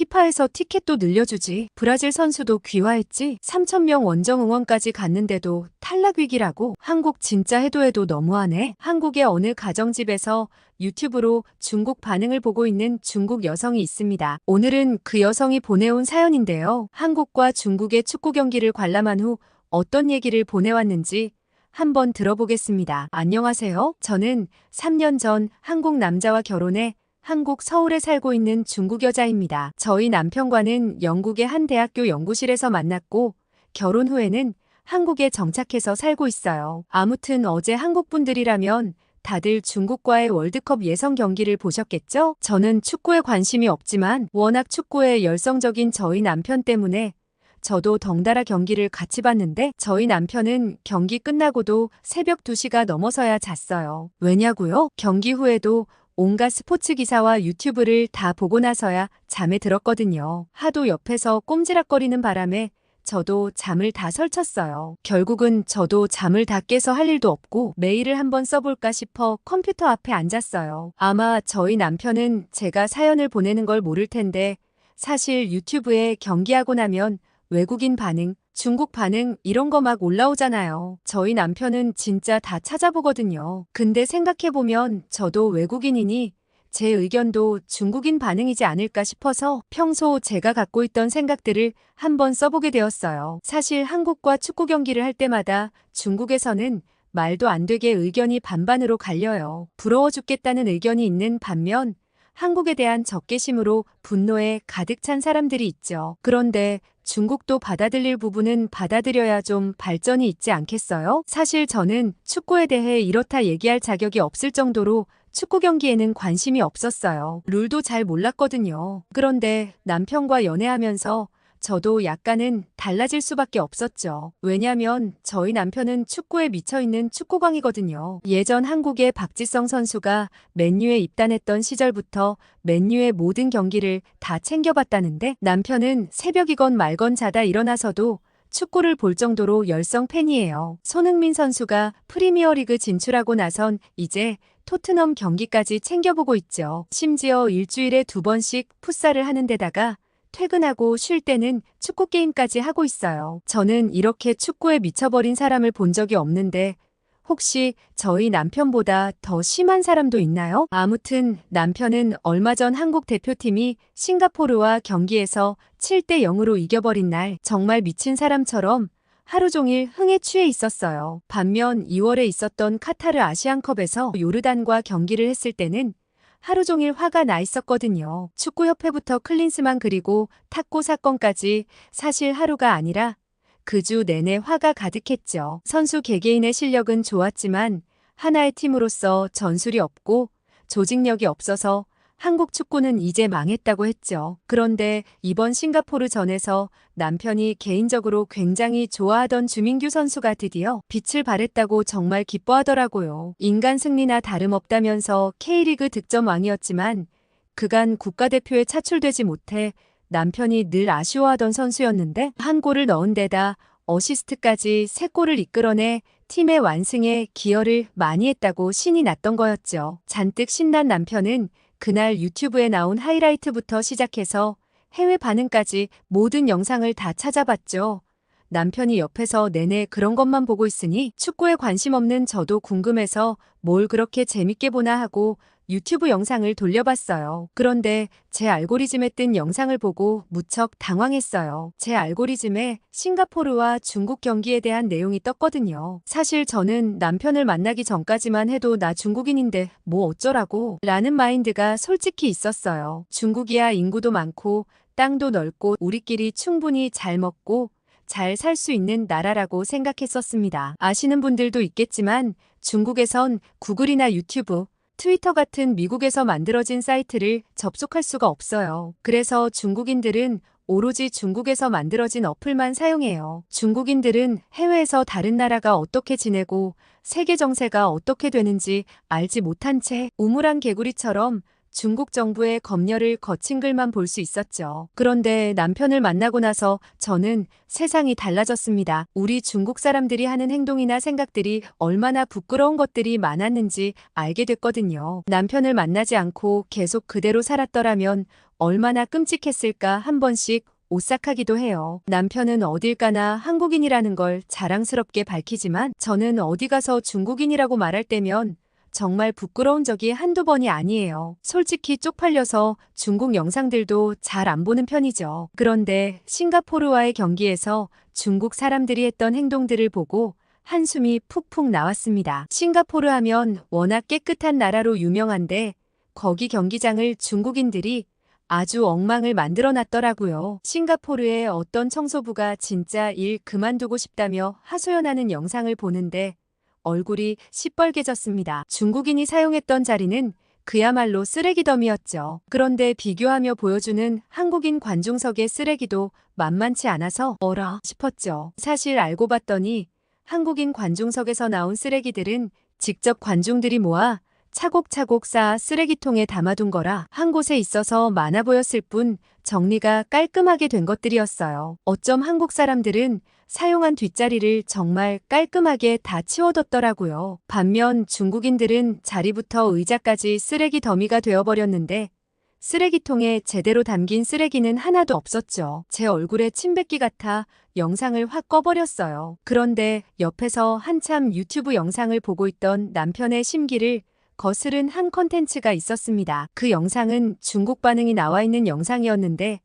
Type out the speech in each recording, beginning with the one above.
피파에서 티켓도 늘려주지. 브라질 선수도 귀화했지. 3,000명 원정 응원까지 갔는데도 탈락 위기라고. 한국 진짜 해도 너무하네. 한국의 어느 가정집에서 유튜브로 중국 반응을 보고 있는 중국 여성이 있습니다. 오늘은 그 여성이 보내온 사연인데요. 한국과 중국의 축구 경기를 관람한 후 어떤 얘기를 보내왔는지 한번 들어보겠습니다. 안녕하세요. 저는 3년 전 한국 남자와 결혼해 한국 서울에 살고 있는 중국 여자입니다. 저희 남편과는 영국의 한 대학교 연구실에서 만났고 결혼 후에는 한국에 정착해서 살고 있어요. 아무튼 어제 한국 분들이라면 다들 중국과의 월드컵 예선 경기를 보셨겠죠? 저는 축구에 관심이 없지만 워낙 축구에 열성적인 저희 남편 때문에 저도 덩달아 경기를 같이 봤는데 저희 남편은 경기 끝나고도 새벽 2시가 넘어서야 잤어요. 왜냐고요? 경기 후에도 온갖 스포츠 기사와 유튜브를 다 보고 나서야 잠에 들었거든요. 하도 옆에서 꼼지락거리는 바람에 저도 잠을 다 설쳤어요. 결국은 저도 잠을 다 깨서 할 일도 없고 메일을 한번 써볼까 싶어 컴퓨터 앞에 앉았어요. 아마 저희 남편은 제가 사연을 보내는 걸 모를 텐데 사실 유튜브에 경기하고 나면 외국인 반응, 중국 반응 이런 거 막 올라오잖아요. 저희 남편은 진짜 다 찾아보거든요. 근데 생각해보면 저도 외국인이니 제 의견도 중국인 반응이지 않을까 싶어서 평소 제가 갖고 있던 생각들을 한번 써보게 되었어요. 사실 한국과 축구 경기를 할 때마다 중국에서는 말도 안 되게 의견이 반반으로 갈려요. 부러워 죽겠다는 의견이 있는 반면 한국에 대한 적개심으로 분노에 가득 찬 사람들이 있죠. 그런데 중국도 받아들일 부분은 받아들여야 좀 발전이 있지 않겠어요? 사실 저는 축구에 대해 이렇다 얘기할 자격이 없을 정도로 축구 경기에는 관심이 없었어요. 룰도 잘 몰랐거든요. 그런데 남편과 연애하면서 저도 약간은 달라질 수밖에 없었죠. 왜냐면 저희 남편은 축구에 미쳐있는 축구광이거든요. 예전 한국의 박지성 선수가 맨유에 입단했던 시절부터 맨유의 모든 경기를 다 챙겨봤다는데 남편은 새벽이건 말건 자다 일어나서도 축구를 볼 정도로 열성 팬이에요. 손흥민 선수가 프리미어리그 진출하고 나선 이제 토트넘 경기까지 챙겨보고 있죠. 심지어 일주일에 2번씩 풋살을 하는 데다가 퇴근하고 쉴 때는 축구 게임까지 하고 있어요. 저는 이렇게 축구에 미쳐버린 사람을 본 적이 없는데 혹시 저희 남편보다 더 심한 사람도 있나요? 아무튼 남편은 얼마 전 한국 대표팀이 싱가포르와 경기에서 7대 0으로 이겨버린 날 정말 미친 사람처럼 하루 종일 흥에 취해 있었어요. 반면 2월에 있었던 카타르 아시안컵에서 요르단과 경기를 했을 때는 하루 종일 화가 나 있었거든요. 축구협회부터 클린스만 그리고 탁구 사건까지 사실 하루가 아니라 그 주 내내 화가 가득했죠. 선수 개개인의 실력은 좋았지만 하나의 팀으로서 전술이 없고 조직력이 없어서 한국 축구는 이제 망했다고 했죠. 그런데 이번 싱가포르 전에서 남편이 개인적으로 굉장히 좋아하던 주민규 선수가 드디어 빛을 발했다고 정말 기뻐하더라고요. 인간 승리나 다름없다면서 K리그 득점 왕이었지만 그간 국가대표에 차출되지 못해 남편이 늘 아쉬워하던 선수였는데 한 골을 넣은 데다 어시스트까지 3골을 이끌어내 팀의 완승에 기여를 많이 했다고 신이 났던 거였죠. 잔뜩 신난 남편은 그날 유튜브에 나온 하이라이트부터 시작해서 해외 반응까지 모든 영상을 다 찾아봤죠. 남편이 옆에서 내내 그런 것만 보고 있으니 축구에 관심 없는 저도 궁금해서 뭘 그렇게 재밌게 보나 하고 유튜브 영상을 돌려봤어요. 그런데 제 알고리즘에 뜬 영상을 보고 무척 당황했어요. 제 알고리즘에 싱가포르와 중국 경기에 대한 내용이 떴거든요. 사실 저는 남편을 만나기 전까지만 해도 나 중국인인데 뭐 어쩌라고 라는 마인드가 솔직히 있었어요. 중국이야 인구도 많고 땅도 넓고 우리끼리 충분히 잘 먹고 잘 살 수 있는 나라라고 생각했었습니다. 아시는 분들도 있겠지만 중국에선 구글이나 유튜브, 트위터 같은 미국에서 만들어진 사이트를 접속할 수가 없어요. 그래서 중국인들은 오로지 중국에서 만들어진 어플만 사용해요. 중국인들은 해외에서 다른 나라가 어떻게 지내고 세계 정세가 어떻게 되는지 알지 못한 채 우물안 개구리처럼 중국 정부의 검열을 거친 글만 볼 수 있었죠. 그런데 남편을 만나고 나서 저는 세상이 달라졌습니다. 우리 중국 사람들이 하는 행동이나 생각들이 얼마나 부끄러운 것들이 많았는지 알게 됐거든요. 남편을 만나지 않고 계속 그대로 살았더라면 얼마나 끔찍했을까 한 번씩 오싹하기도 해요. 남편은 어딜 가나 한국인이라는 걸 자랑스럽게 밝히지만 저는 어디 가서 중국인이라고 말할 때면 정말 부끄러운 적이 한두 번이 아니에요. 솔직히 쪽팔려서 중국 영상들도 잘 안 보는 편이죠. 그런데 싱가포르와의 경기에서 중국 사람들이 했던 행동들을 보고 한숨이 푹푹 나왔습니다. 싱가포르 하면 워낙 깨끗한 나라로 유명한데 거기 경기장을 중국인들이 아주 엉망을 만들어 놨더라고요. 싱가포르의 어떤 청소부가 진짜 일 그만두고 싶다며 하소연하는 영상을 보는데 얼굴이 시뻘개졌습니다. 중국인이 사용했던 자리는 그야말로 쓰레기 더미였죠. 그런데 비교하며 보여주는 한국인 관중석의 쓰레기도 만만치 않아서 어라 싶었죠. 사실 알고 봤더니 한국인 관중석에서 나온 쓰레기들은 직접 관중들이 모아 차곡차곡 쌓아 쓰레기통에 담아둔 거라 한 곳에 있어서 많아 보였을 뿐 정리가 깔끔하게 된 것들이었어요. 어쩜 한국 사람들은 사용한 뒷자리를 정말 깔끔하게 다 치워뒀더라고요. 반면 중국인들은 자리부터 의자까지 쓰레기 더미가 되어버렸는데 쓰레기통에 제대로 담긴 쓰레기는 하나도 없었죠. 제 얼굴에 침 뱉기 같아 영상을 확 꺼버렸어요. 그런데 옆에서 한참 유튜브 영상을 보고 있던 남편의 심기를 거스른 한 컨텐츠가 있었습니다. 그 영상은 중국 반응이 나와 있는 영상이었는데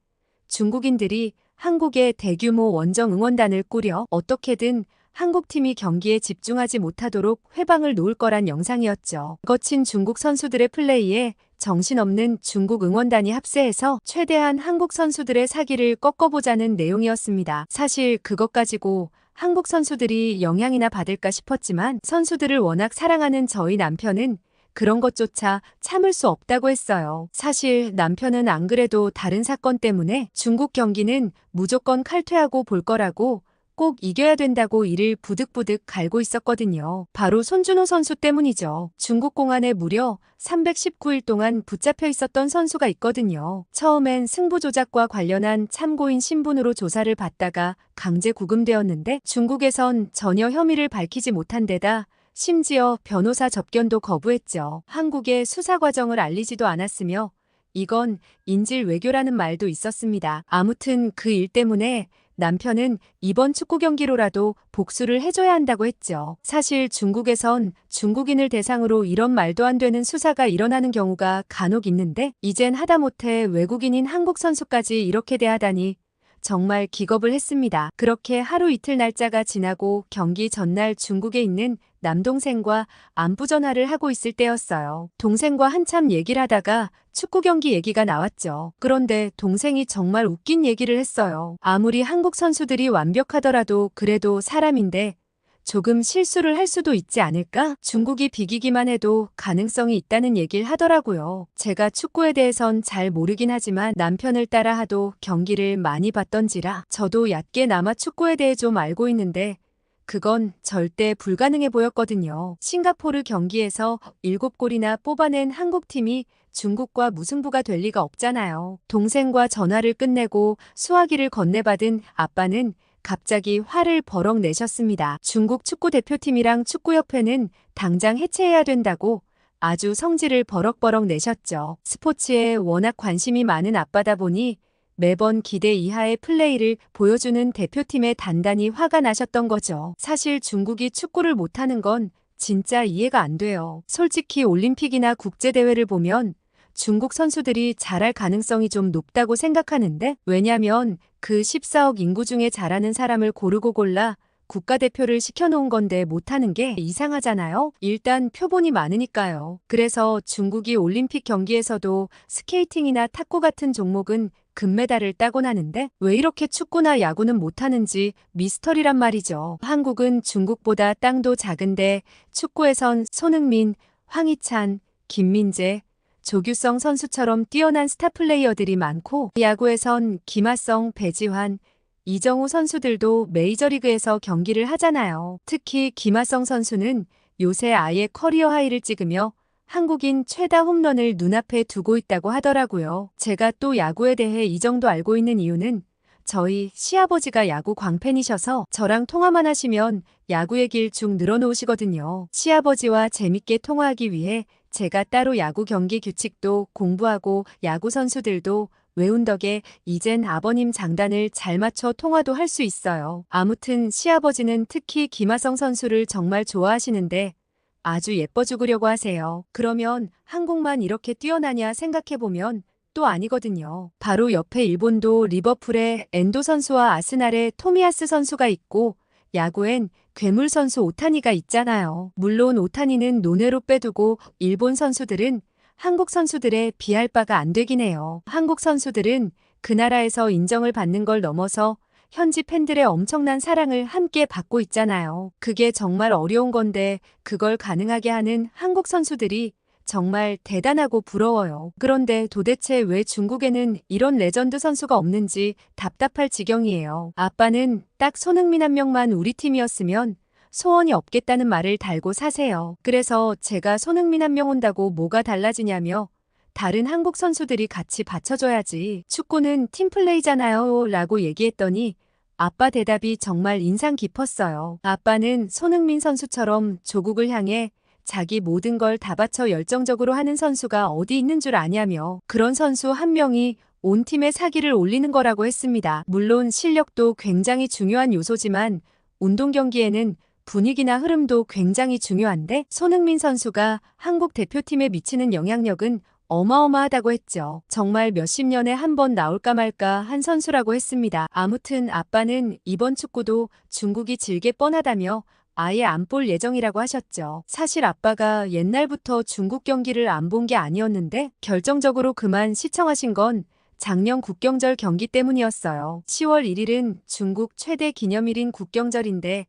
중국인들이 한국의 대규모 원정 응원단을 꾸려 어떻게든 한국팀이 경기에 집중하지 못하도록 회방을 놓을 거란 영상이었죠. 거친 중국 선수들의 플레이에 정신없는 중국 응원단이 합세해서 최대한 한국 선수들의 사기를 꺾어보자는 내용이었습니다. 사실 그것 가지고 한국 선수들이 영향이나 받을까 싶었지만 선수들을 워낙 사랑하는 저희 남편은 그런 것조차 참을 수 없다고 했어요. 사실 남편은 안 그래도 다른 사건 때문에 중국 경기는 무조건 칼퇴하고 볼 거라고 꼭 이겨야 된다고 이를 부득부득 갈고 있었거든요. 바로 손준호 선수 때문이죠. 중국 공안에 무려 319일 동안 붙잡혀 있었던 선수가 있거든요. 처음엔 승부 조작과 관련한 참고인 신분으로 조사를 받다가 강제 구금되었는데 중국에선 전혀 혐의를 밝히지 못한 데다 심지어 변호사 접견도 거부했죠. 한국의 수사 과정을 알리지도 않았으며 이건 인질 외교라는 말도 있었습니다. 아무튼 그 일 때문에 남편은 이번 축구 경기로라도 복수를 해줘야 한다고 했죠. 사실 중국에선 중국인을 대상으로 이런 말도 안 되는 수사가 일어나는 경우가 간혹 있는데 이젠 하다못해 외국인인 한국 선수까지 이렇게 대하다니 정말 기겁을 했습니다. 그렇게 하루 이틀 날짜가 지나고 경기 전날 중국에 있는 남동생과 안부 전화를 하고 있을 때였어요. 동생과 한참 얘기를 하다가 축구 경기 얘기가 나왔죠. 그런데 동생이 정말 웃긴 얘기를 했어요. 아무리 한국 선수들이 완벽하더라도 그래도 사람인데 조금 실수를 할 수도 있지 않을까? 중국이 비기기만 해도 가능성이 있다는 얘기를 하더라고요. 제가 축구에 대해선 잘 모르긴 하지만 남편을 따라 하도 경기를 많이 봤던지라 저도 얕게나마 축구에 대해 좀 알고 있는데 그건 절대 불가능해 보였거든요. 싱가포르 경기에서 7골이나 뽑아낸 한국팀이 중국과 무승부가 될 리가 없잖아요. 동생과 전화를 끝내고 수화기를 건네받은 아빠는 갑자기 화를 버럭 내셨습니다. 중국 축구 대표팀이랑 축구협회는 당장 해체해야 된다고 아주 성질을 버럭버럭 내셨죠. 스포츠에 워낙 관심이 많은 아빠다 보니 매번 기대 이하의 플레이를 보여주는 대표팀에 단단히 화가 나셨던 거죠. 사실 중국이 축구를 못하는 건 진짜 이해가 안 돼요. 솔직히 올림픽이나 국제대회를 보면 중국 선수들이 잘할 가능성이 좀 높다고 생각하는데 왜냐면 그 14억 인구 중에 잘하는 사람을 고르고 골라 국가대표를 시켜놓은 건데 못하는 게 이상하잖아요. 일단 표본이 많으니까요. 그래서 중국이 올림픽 경기에서도 스케이팅이나 탁구 같은 종목은 금메달을 따곤 하는데 왜 이렇게 축구나 야구는 못하는지 미스터리란 말이죠. 한국은 중국보다 땅도 작은데 축구에선 손흥민, 황희찬, 김민재, 조규성 선수처럼 뛰어난 스타 플레이어들이 많고 야구에선 김하성, 배지환, 이정우 선수들도 메이저리그에서 경기를 하잖아요. 특히 김하성 선수는 요새 아예 커리어 하이를 찍으며 한국인 최다 홈런을 눈앞에 두고 있다고 하더라고요. 제가 또 야구에 대해 이 정도 알고 있는 이유는 저희 시아버지가 야구 광팬이셔서 저랑 통화만 하시면 야구 얘기를 쭉 늘어놓으시거든요. 시아버지와 재밌게 통화하기 위해 제가 따로 야구 경기 규칙도 공부하고 야구 선수들도 외운 덕에 이젠 아버님 장단을 잘 맞춰 통화도 할 수 있어요. 아무튼 시아버지는 특히 김하성 선수를 정말 좋아하시는데 아주 예뻐 죽으려고 하세요. 그러면 한국만 이렇게 뛰어나냐 생각해보면 또 아니거든요. 바로 옆에 일본도 리버풀의 엔도 선수와 아스날의 토미야스 선수가 있고 야구엔 괴물 선수 오타니가 있잖아요. 물론 오타니는 논외로 빼두고 일본 선수들은 한국 선수들에 비할 바가 안 되긴 해요. 한국 선수들은 그 나라에서 인정을 받는 걸 넘어서 현지 팬들의 엄청난 사랑을 함께 받고 있잖아요. 그게 정말 어려운 건데 그걸 가능하게 하는 한국 선수들이 정말 대단하고 부러워요. 그런데 도대체 왜 중국에는 이런 레전드 선수가 없는지 답답할 지경이에요. 아빠는 딱 손흥민 한 명만 우리 팀이었으면 소원이 없겠다는 말을 달고 사세요. 그래서 제가 손흥민 한 명 온다고 뭐가 달라지냐며 다른 한국 선수들이 같이 받쳐줘야지. 축구는 팀플레이잖아요 라고 얘기했더니 아빠 대답이 정말 인상 깊었어요. 아빠는 손흥민 선수처럼 조국을 향해 자기 모든 걸 다 바쳐 열정적으로 하는 선수가 어디 있는 줄 아냐며 그런 선수 한 명이 온 팀의 사기를 올리는 거라고 했습니다. 물론 실력도 굉장히 중요한 요소지만 운동 경기에는 분위기나 흐름도 굉장히 중요한데 손흥민 선수가 한국 대표팀에 미치는 영향력은 어마어마하다고 했죠. 정말 몇십 년에 한 번 나올까 말까 한 선수라고 했습니다. 아무튼 아빠는 이번 축구도 중국이 질게 뻔하다며 아예 안 볼 예정이라고 하셨죠. 사실 아빠가 옛날부터 중국 경기를 안 본 게 아니었는데 결정적으로 그만 시청하신 건 작년 국경절 경기 때문이었어요. 10월 1일은 중국 최대 기념일인 국경절인데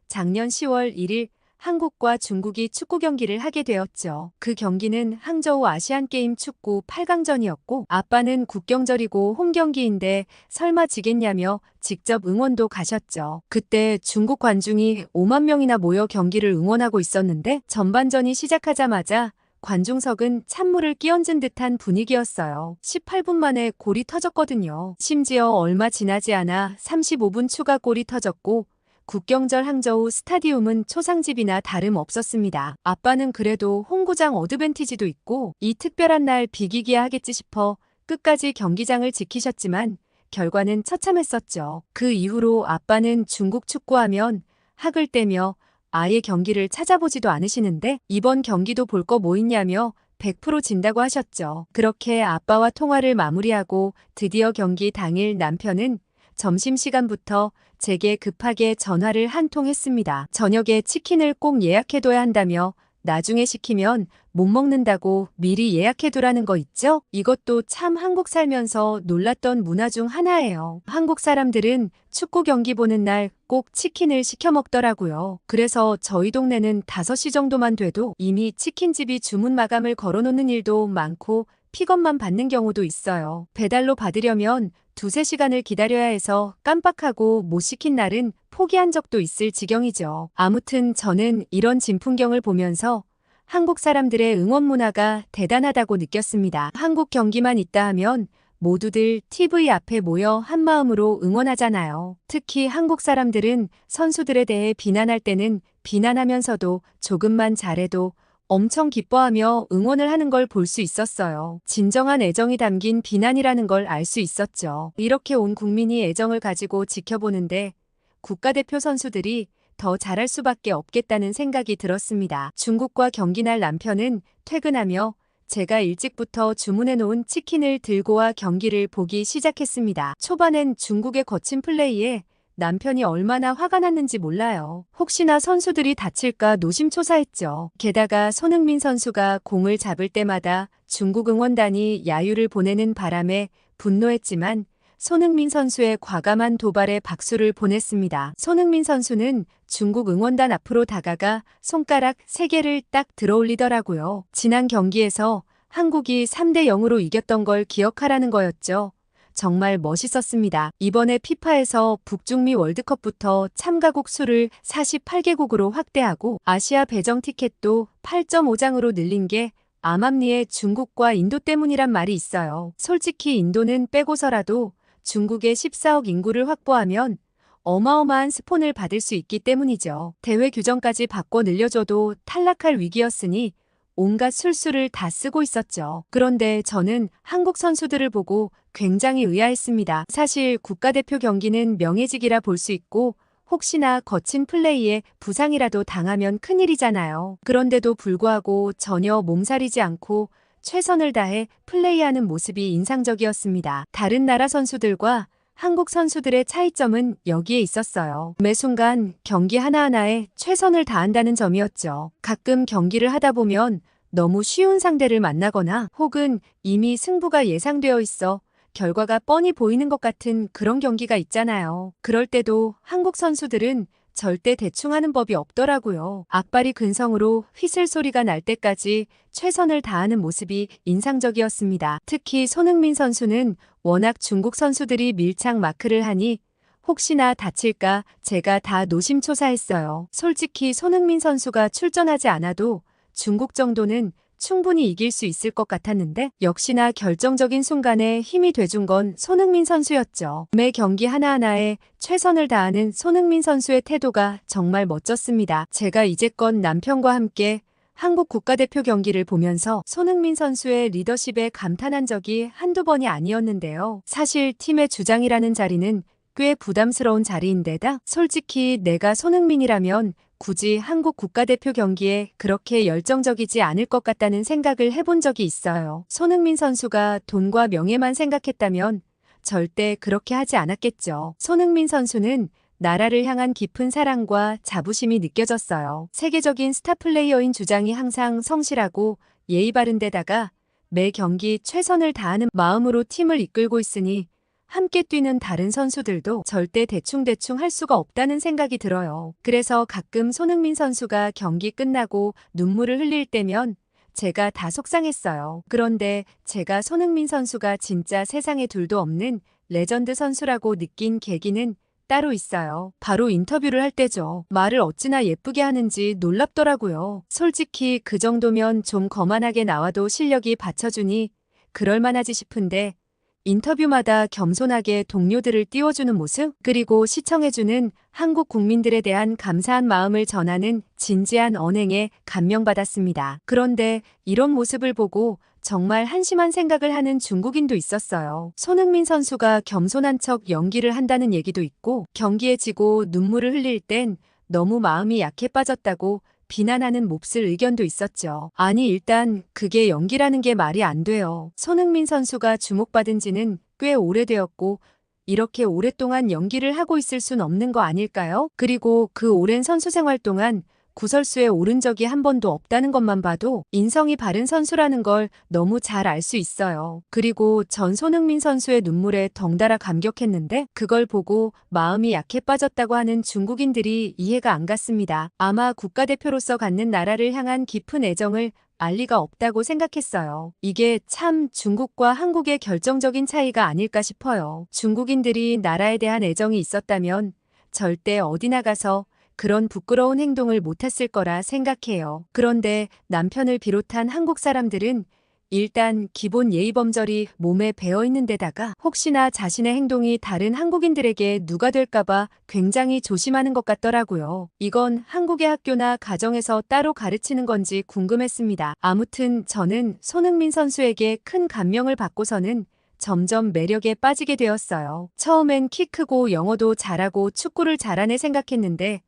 작년 10월 1일 한국과 중국이 축구 경기를 하게 되었죠. 그 경기는 항저우 아시안게임 축구 8강전이었고 아빠는 국경절이고 홈경기인데 설마 지겠냐며 직접 응원도 가셨죠. 그때 중국 관중이 5만 명이나 모여 경기를 응원하고 있었는데 전반전이 시작하자마자 관중석은 찬물을 끼얹은 듯한 분위기였어요. 18분 만에 골이 터졌거든요. 심지어 얼마 지나지 않아 35분 추가 골이 터졌고 국경절 항저우 스타디움은 초상집이나 다름없었습니다. 아빠는 그래도 홈구장 어드밴티지도 있고 이 특별한 날 비기기야 하겠지 싶어 끝까지 경기장을 지키셨지만 결과는 처참했었죠. 그 이후로 아빠는 중국 축구하면 학을 떼며 아예 경기를 찾아보지도 않으시는데 이번 경기도 볼 거 뭐 있냐며 100% 진다고 하셨죠. 그렇게 아빠와 통화를 마무리하고 드디어 경기 당일 남편은 점심시간부터 제게 급하게 전화를 한 통 했습니다. 저녁에 치킨을 꼭 예약해둬야 한다며 나중에 시키면 못 먹는다고 미리 예약해두라는 거 있죠? 이것도 참 한국 살면서 놀랐던 문화 중 하나예요. 한국 사람들은 축구 경기 보는 날 꼭 치킨을 시켜 먹더라고요. 그래서 저희 동네는 5시 정도만 돼도 이미 치킨집이 주문 마감을 걸어놓는 일도 많고 픽업만 받는 경우도 있어요. 배달로 받으려면 2~3시간을 기다려야 해서 깜빡하고 못 시킨 날은 포기한 적도 있을 지경이죠. 아무튼 저는 이런 진풍경을 보면서 한국 사람들의 응원 문화가 대단하다고 느꼈습니다. 한국 경기만 있다 하면 모두들 TV 앞에 모여 한마음으로 응원하잖아요. 특히 한국 사람들은 선수들에 대해 비난할 때는 비난하면서도 조금만 잘해도 엄청 기뻐하며 응원을 하는 걸 볼 수 있었어요. 진정한 애정이 담긴 비난이라는 걸 알 수 있었죠. 이렇게 온 국민이 애정을 가지고 지켜보는데 국가대표 선수들이 더 잘할 수밖에 없겠다는 생각이 들었습니다. 중국과 경기날 남편은 퇴근하며 제가 일찍부터 주문해 놓은 치킨을 들고 와 경기를 보기 시작했습니다. 초반엔 중국의 거친 플레이에 남편이 얼마나 화가 났는지 몰라요. 혹시나 선수들이 다칠까 노심초사했죠. 게다가 손흥민 선수가 공을 잡을 때마다 중국 응원단이 야유를 보내는 바람에 분노했지만 손흥민 선수의 과감한 도발에 박수를 보냈습니다. 손흥민 선수는 중국 응원단 앞으로 다가가 손가락 3개를 딱 들어올리더라고요. 지난 경기에서 한국이 3대0으로 이겼던 걸 기억하라는 거였죠. 정말 멋있었습니다. 이번에 피파에서 북중미 월드컵부터 참가국 수를 48개국으로 확대하고 아시아 배정 티켓도 8.5장으로 늘린 게 암암리의 중국과 인도 때문이란 말이 있어요. 솔직히 인도는 빼고서라도 중국의 14억 인구를 확보하면 어마어마한 스폰을 받을 수 있기 때문이죠. 대회 규정까지 바꿔 늘려줘도 탈락할 위기였으니 온갖 술수를 다 쓰고 있었죠. 그런데 저는 한국 선수들을 보고 굉장히 의아했습니다. 사실 국가대표 경기는 명예직이라 볼 수 있고 혹시나 거친 플레이에 부상이라도 당하면 큰일이잖아요. 그런데도 불구하고 전혀 몸살이지 않고 최선을 다해 플레이하는 모습이 인상적이었습니다. 다른 나라 선수들과 한국 선수들의 차이점은 여기에 있었어요. 매 순간 경기 하나하나에 최선을 다한다는 점이었죠. 가끔 경기를 하다 보면 너무 쉬운 상대를 만나거나 혹은 이미 승부가 예상되어 있어 결과가 뻔히 보이는 것 같은 그런 경기가 있잖아요. 그럴 때도 한국 선수들은 절대 대충 하는 법이 없더라고요. 악발이 근성으로 휘슬 소리가 날 때까지 최선을 다하는 모습이 인상적이었습니다. 특히 손흥민 선수는 워낙 중국 선수들이 밀착 마크를 하니 혹시나 다칠까 제가 다 노심초사했어요. 솔직히 손흥민 선수가 출전하지 않아도 중국 정도는 충분히 이길 수 있을 것 같았는데 역시나 결정적인 순간에 힘이 돼준 건 손흥민 선수였죠. 매 경기 하나하나에 최선을 다하는 손흥민 선수의 태도가 정말 멋졌습니다. 제가 이제껏 남편과 함께 한국 국가대표 경기를 보면서 손흥민 선수의 리더십에 감탄한 적이 한두 번이 아니었는데요. 사실 팀의 주장이라는 자리는 꽤 부담스러운 자리인데다 솔직히 내가 손흥민이라면 굳이 한국 국가대표 경기에 그렇게 열정적이지 않을 것 같다는 생각을 해본 적이 있어요. 손흥민 선수가 돈과 명예만 생각했다면 절대 그렇게 하지 않았겠죠. 손흥민 선수는 나라를 향한 깊은 사랑과 자부심이 느껴졌어요. 세계적인 스타 플레이어인 주장이 항상 성실하고 예의 바른 데다가 매 경기 최선을 다하는 마음으로 팀을 이끌고 있으니 함께 뛰는 다른 선수들도 절대 대충대충 할 수가 없다는 생각이 들어요. 그래서 가끔 손흥민 선수가 경기 끝나고 눈물을 흘릴 때면 제가 다 속상했어요. 그런데 제가 손흥민 선수가 진짜 세상에 둘도 없는 레전드 선수라고 느낀 계기는 따로 있어요. 바로 인터뷰를 할 때죠. 말을 어찌나 예쁘게 하는지 놀랍더라고요. 솔직히 그 정도면 좀 거만하게 나와도 실력이 받쳐주니 그럴만하지 싶은데 인터뷰마다 겸손하게 동료들을 띄워주는 모습, 그리고 시청해주는 한국 국민들에 대한 감사한 마음을 전하는 진지한 언행에 감명받았습니다. 그런데 이런 모습을 보고 정말 한심한 생각을 하는 중국인도 있었어요. 손흥민 선수가 겸손한 척 연기를 한다는 얘기도 있고 경기에 지고 눈물을 흘릴 땐 너무 마음이 약해 빠졌다고 비난하는 몹쓸 의견도 있었죠. 아니 일단 그게 연기라는 게 말이 안 돼요. 손흥민 선수가 주목받은 지는 꽤 오래되었고 이렇게 오랫동안 연기를 하고 있을 순 없는 거 아닐까요? 그리고 그 오랜 선수 생활 동안 구설수에 오른 적이 한 번도 없다는 것만 봐도 인성이 바른 선수라는 걸 너무 잘 알 수 있어요. 그리고 전 손흥민 선수의 눈물에 덩달아 감격했는데 그걸 보고 마음이 약해 빠졌다고 하는 중국인들이 이해가 안 갔습니다. 아마 국가대표로서 갖는 나라를 향한 깊은 애정을 알 리가 없다고 생각했어요. 이게 참 중국과 한국의 결정적인 차이가 아닐까 싶어요. 중국인들이 나라에 대한 애정이 있었다면 절대 어디 나가서 그런 부끄러운 행동을 못했을 거라 생각해요. 그런데 남편을 비롯한 한국 사람들은 일단 기본 예의범절이 몸에 배어있는 데다가 혹시나 자신의 행동이 다른 한국인들에게 누가 될까봐 굉장히 조심하는 것 같더라고요. 이건 한국의 학교나 가정에서 따로 가르치는 건지 궁금했습니다. 아무튼 저는 손흥민 선수에게 큰 감명을 받고서는 점점 매력에 빠지게 되었어요. 처음엔 키 크고 영어도 잘하고 축구를 잘하네 생각했는데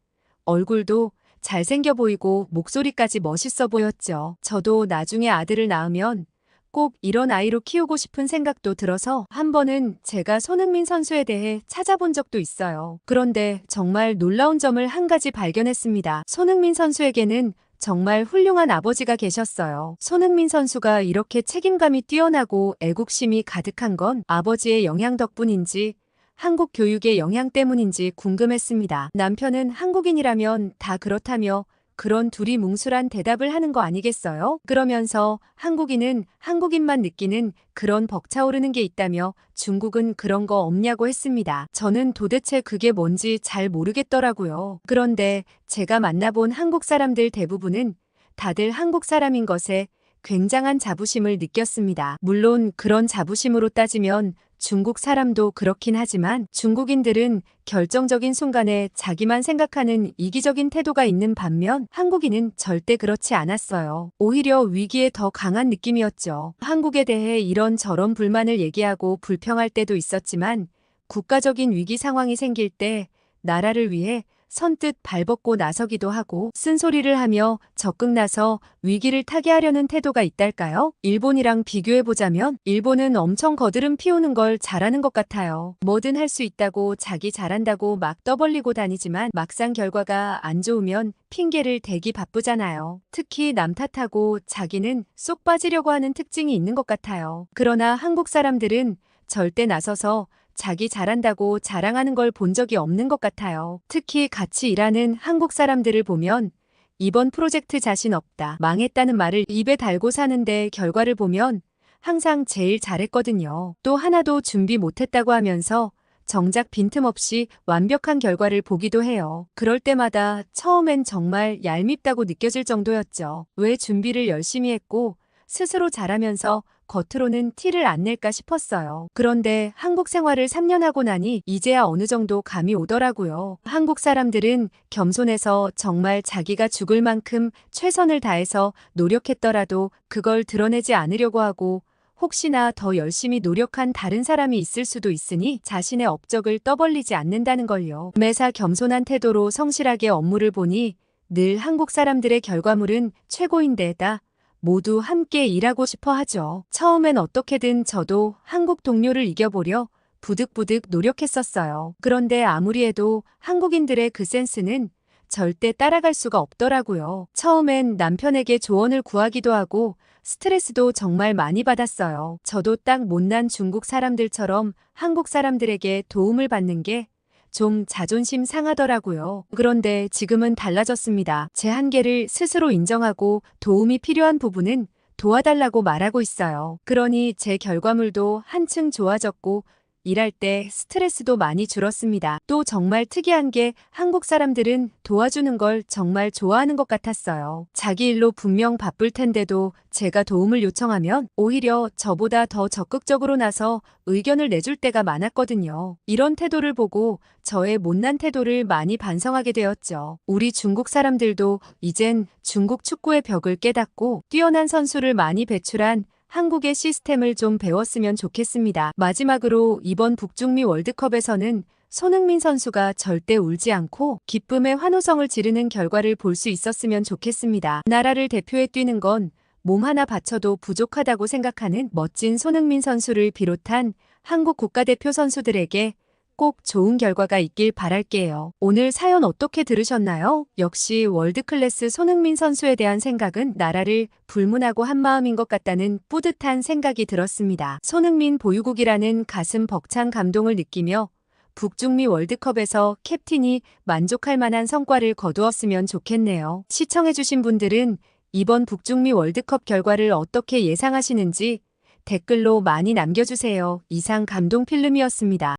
얼굴도 잘생겨 보이고 목소리까지 멋있어 보였죠. 저도 나중에 아들을 낳으면 꼭 이런 아이로 키우고 싶은 생각도 들어서 한 번은 제가 손흥민 선수에 대해 찾아본 적도 있어요. 그런데 정말 놀라운 점을 한 가지 발견했습니다. 손흥민 선수에게는 정말 훌륭한 아버지가 계셨어요. 손흥민 선수가 이렇게 책임감이 뛰어나고 애국심이 가득한 건 아버지의 영향 덕분인지 한국 교육의 영향 때문인지 궁금했습니다. 남편은 한국인이라면 다 그렇다며 그런 둘이 뭉술한 대답을 하는 거 아니겠어요? 그러면서 한국인은 한국인만 느끼는 그런 벅차오르는 게 있다며 중국은 그런 거 없냐고 했습니다. 저는 도대체 그게 뭔지 잘 모르겠더라고요. 그런데 제가 만나본 한국 사람들 대부분은 다들 한국 사람인 것에 굉장한 자부심을 느꼈습니다. 물론 그런 자부심으로 따지면 중국 사람도 그렇긴 하지만 중국인들은 결정적인 순간에 자기만 생각하는 이기적인 태도가 있는 반면 한국인은 절대 그렇지 않았어요. 오히려 위기에 더 강한 느낌이었죠. 한국에 대해 이런저런 불만을 얘기하고 불평할 때도 있었지만 국가적인 위기 상황이 생길 때 나라를 위해 선뜻 발벗고 나서기도 하고 쓴소리를 하며 적극 나서 위기를 타개하려는 태도가 있달까요? 일본이랑 비교해보자면 일본은 엄청 거드름 피우는 걸 잘하는 것 같아요. 뭐든 할 수 있다고 자기 잘한다고 막 떠벌리고 다니지만 막상 결과가 안 좋으면 핑계를 대기 바쁘잖아요. 특히 남 탓하고 자기는 쏙 빠지려고 하는 특징이 있는 것 같아요. 그러나 한국 사람들은 절대 나서서 자기 잘한다고 자랑하는 걸 본 적이 없는 것 같아요. 특히 같이 일하는 한국 사람들을 보면 이번 프로젝트 자신 없다, 망했다는 말을 입에 달고 사는데 결과를 보면 항상 제일 잘했거든요. 또 하나도 준비 못했다고 하면서 정작 빈틈없이 완벽한 결과를 보기도 해요. 그럴 때마다 처음엔 정말 얄밉다고 느껴질 정도였죠. 왜 준비를 열심히 했고 스스로 잘하면서 겉으로는 티를 안 낼까 싶었어요. 그런데 한국 생활을 3년 하고 나니 이제야 어느 정도 감이 오더라고요. 한국 사람들은 겸손해서 정말 자기가 죽을 만큼 최선을 다해서 노력했더라도 그걸 드러내지 않으려고 하고 혹시나 더 열심히 노력한 다른 사람이 있을 수도 있으니 자신의 업적을 떠벌리지 않는다는 걸요. 매사 겸손한 태도로 성실하게 업무를 보니 늘 한국 사람들의 결과물은 최고인데다 모두 함께 일하고 싶어 하죠. 처음엔 어떻게든 저도 한국 동료를 이겨보려 부득부득 노력했었어요. 그런데 아무리 해도 한국인들의 그 센스는 절대 따라갈 수가 없더라고요. 처음엔 남편에게 조언을 구하기도 하고 스트레스도 정말 많이 받았어요. 저도 딱 못난 중국 사람들처럼 한국 사람들에게 도움을 받는 게 좀 자존심 상하더라고요. 그런데 지금은 달라졌습니다. 제 한계를 스스로 인정하고 도움이 필요한 부분은 도와달라고 말하고 있어요. 그러니 제 결과물도 한층 좋아졌고 일할 때 스트레스도 많이 줄었습니다. 또 정말 특이한 게 한국 사람들은 도와주는 걸 정말 좋아하는 것 같았어요. 자기 일로 분명 바쁠 텐데도 제가 도움을 요청하면 오히려 저보다 더 적극적으로 나서 의견을 내줄 때가 많았거든요. 이런 태도를 보고 저의 못난 태도를 많이 반성하게 되었죠. 우리 중국 사람들도 이젠 중국 축구의 벽을 깨닫고 뛰어난 선수를 많이 배출한 한국의 시스템을 좀 배웠으면 좋겠습니다. 마지막으로 이번 북중미 월드컵에서는 손흥민 선수가 절대 울지 않고 기쁨의 환호성을 지르는 결과를 볼 수 있었으면 좋겠습니다. 나라를 대표해 뛰는 건 몸 하나 바쳐도 부족하다고 생각하는 멋진 손흥민 선수를 비롯한 한국 국가대표 선수들에게 꼭 좋은 결과가 있길 바랄게요. 오늘 사연 어떻게 들으셨나요? 역시 월드클래스 손흥민 선수에 대한 생각은 나라를 불문하고 한마음인 것 같다는 뿌듯한 생각이 들었습니다. 손흥민 보유국이라는 가슴 벅찬 감동을 느끼며 북중미 월드컵에서 캡틴이 만족할 만한 성과를 거두었으면 좋겠네요. 시청해주신 분들은 이번 북중미 월드컵 결과를 어떻게 예상하시는지 댓글로 많이 남겨주세요. 이상 감동 필름이었습니다.